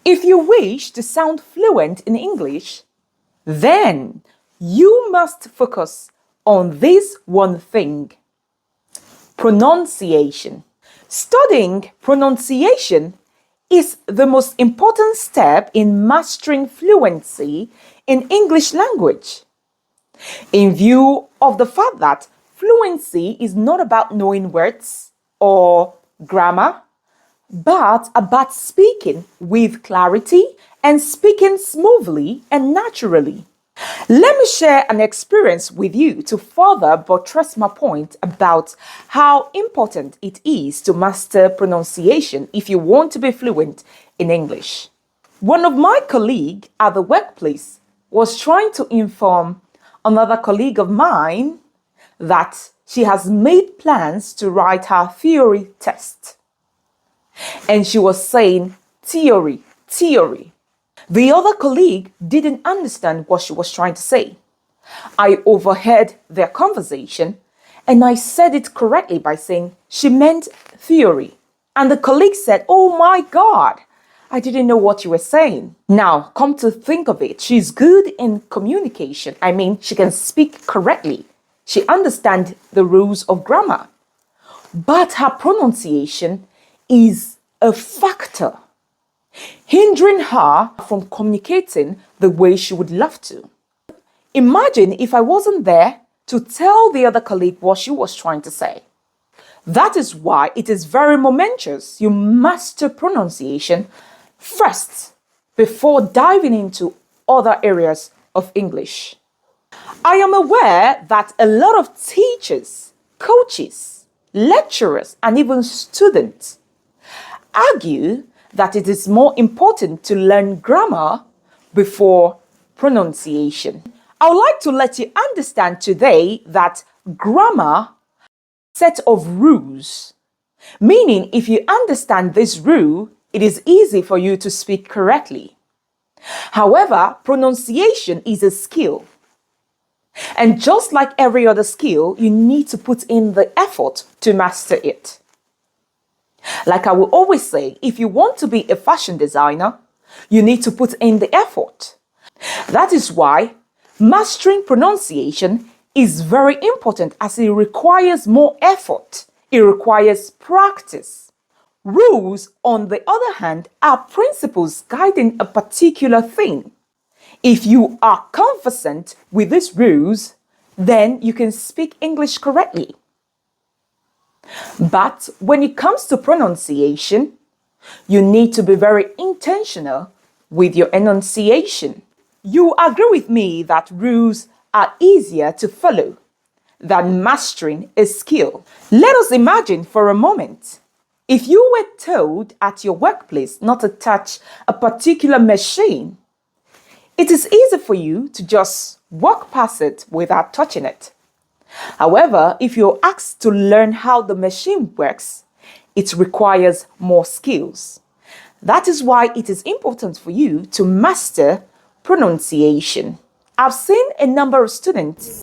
If you wish to sound fluent in English, then you must focus on this one thing: pronunciation. Studying pronunciation is the most important step in mastering fluency in English language. In view of the fact that fluency is not about knowing words or grammar, but about speaking with clarity and speaking smoothly and naturally. Let me share an experience with you to further buttress my point about how important it is to master pronunciation if you want to be fluent in English. One of my colleagues at the workplace was trying to inform another colleague of mine that she has made plans to write her theory test. And she was saying, theory, theory. The other colleague didn't understand what she was trying to say. I overheard their conversation and I said it correctly by saying she meant theory. And the colleague said, "Oh my God, I didn't know what you were saying." Now, come to think of it, she's good in communication. I mean, she can speak correctly. She understands the rules of grammar. But her pronunciation is a factor hindering her from communicating the way she would love to. Imagine if I wasn't there to tell the other colleague what she was trying to say. That is why it is very momentous you master pronunciation first before diving into other areas of English. I am aware that a lot of teachers, coaches, lecturers, and even students argue that it is more important to learn grammar before pronunciation. I would like to let you understand today that grammar is a set of rules, meaning if you understand this rule, it is easy for you to speak correctly. However, pronunciation is a skill. And just like every other skill, you need to put in the effort to master it. Like I will always say, if you want to be a fashion designer, you need to put in the effort. That is why mastering pronunciation is very important, as it requires more effort. It requires practice. Rules, on the other hand, are principles guiding a particular thing. If you are conversant with these rules, then you can speak English correctly. But when it comes to pronunciation, you need to be very intentional with your enunciation. You agree with me that rules are easier to follow than mastering a skill. Let us imagine for a moment, if you were told at your workplace not to touch a particular machine, it is easy for you to just walk past it without touching it. However, if you're asked to learn how the machine works, it requires more skills. That is why it is important for you to master pronunciation. I've seen a number of students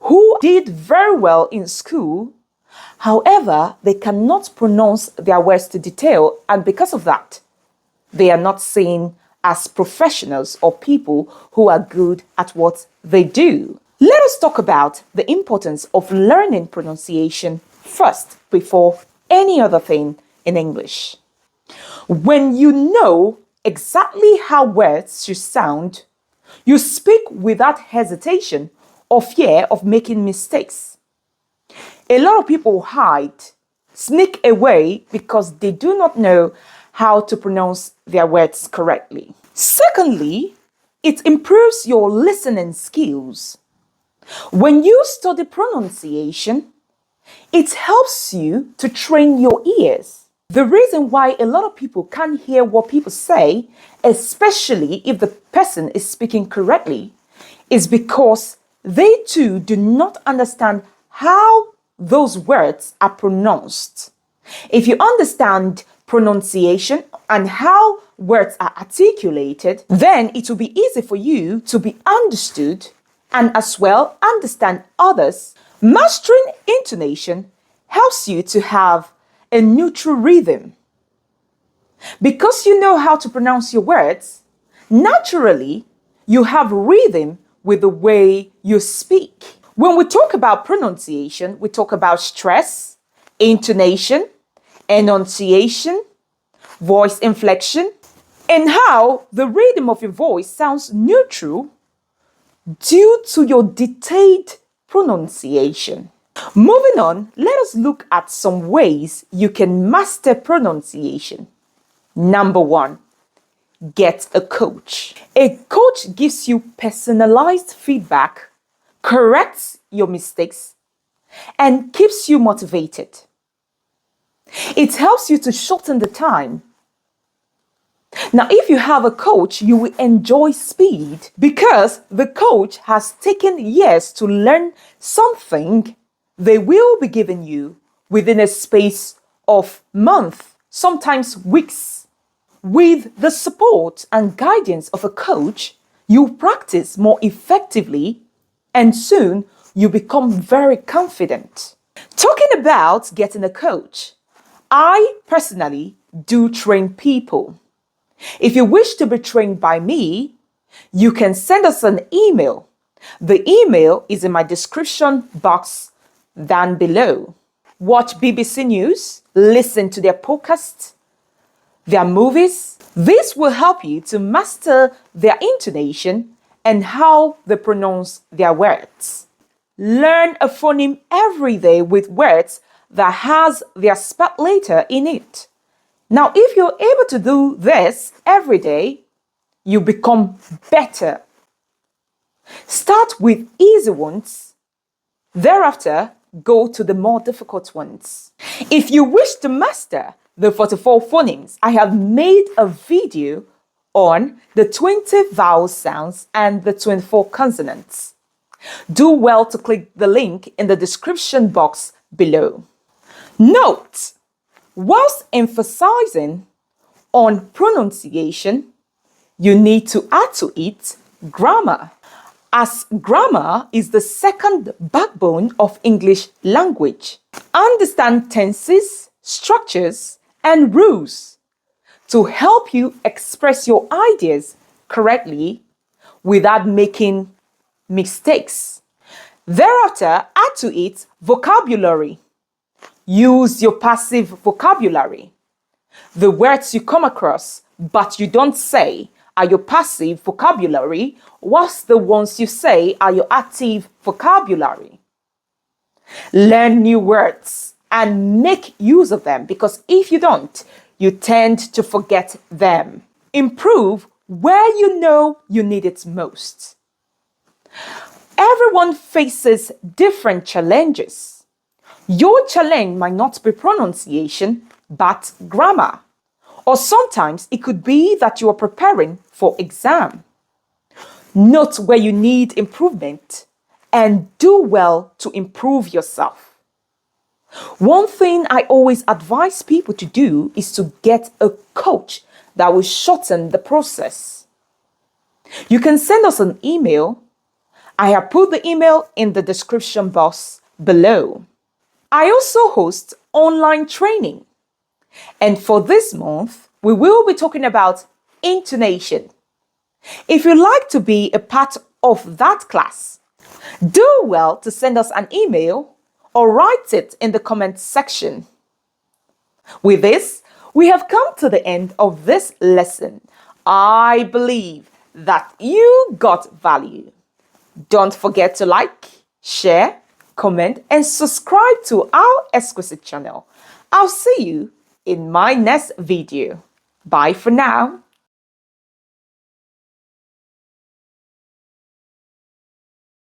who did very well in school. However, they cannot pronounce their words to detail, and because of that, they are not seen as professionals or people who are good at what they do. Let us talk about the importance of learning pronunciation first before any other thing in English. When you know exactly how words should sound, you speak without hesitation or fear of making mistakes. A lot of people hide, sneak away because they do not know how to pronounce their words correctly. Secondly, it improves your listening skills. When you study pronunciation, it helps you to train your ears. The reason why a lot of people can't hear what people say, especially if the person is speaking correctly, is because they too do not understand how those words are pronounced. If you understand pronunciation and how words are articulated, then it will be easy for you to be understood and as well understand others. Mastering intonation helps you to have a neutral rhythm. Because you know how to pronounce your words, naturally, you have rhythm with the way you speak. When we talk about pronunciation, we talk about stress, intonation, enunciation, voice inflection, and how the rhythm of your voice sounds neutral due to your detailed pronunciation. Moving on, let us look at some ways you can master pronunciation. Number one, get a coach. A coach gives you personalized feedback, corrects your mistakes, and keeps you motivated. It helps you to shorten the time. Now, if you have a coach, you will enjoy speed because the coach has taken years to learn something they will be giving you within a space of months, sometimes weeks. With the support and guidance of a coach, you practice more effectively and soon you become very confident. Talking about getting a coach, I personally do train people. If you wish to be trained by me, you can send us an email. The email is in my description box down below. Watch BBC News, listen to their podcasts, their movies. This will help you to master their intonation and how they pronounce their words. Learn a phoneme every day with words that has their spell letter in it. Now, if you're able to do this every day, you become better. Start with easy ones. Thereafter, go to the more difficult ones. If you wish to master the 44 phonemes, I have made a video on the 20 vowel sounds and the 24 consonants. Do well to click the link in the description box below. Note, whilst emphasizing on pronunciation, you need to add to it grammar, as grammar is the second backbone of English language. Understand tenses, structures, and rules to help you express your ideas correctly without making mistakes. Thereafter, add to it vocabulary. Use your passive vocabulary. The words you come across but you don't say are your passive vocabulary, whilst the ones you say are your active vocabulary. Learn new words and make use of them, because if you don't, you tend to forget them. Improve where you know you need it most. Everyone faces different challenges. Your challenge might not be pronunciation, but grammar. Or sometimes it could be that you are preparing for exam. Note where you need improvement and do well to improve yourself. One thing I always advise people to do is to get a coach that will shorten the process. You can send us an email. I have put the email in the description box below. I also host online training. And for this month, we will be talking about intonation. If you'd like to be a part of that class, do well to send us an email or write it in the comment section. With this, we have come to the end of this lesson. I believe that you got value. Don't forget to like, share, comment, and subscribe to our exquisite channel. I'll see you in my next video. Bye for now.